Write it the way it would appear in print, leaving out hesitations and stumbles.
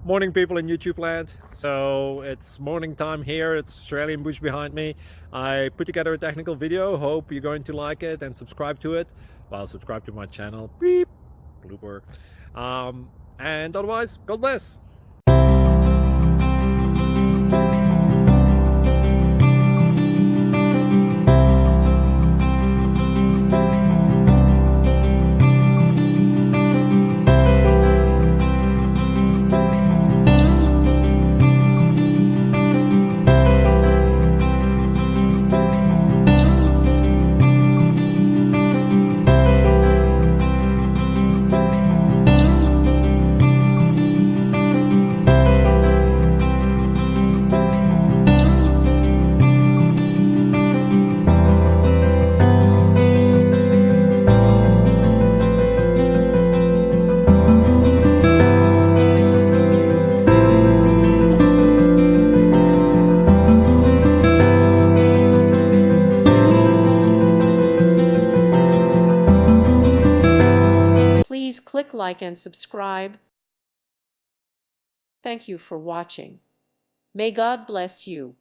Morning, people in YouTube land. So it's morning time here. It's Australian bush behind me. I put together a technical video. Hope you're going to like it and subscribe to it. Well, subscribe to my channel. Beep. Blooper. And otherwise, God bless. Please click like and subscribe. Thank you for watching. May God bless you.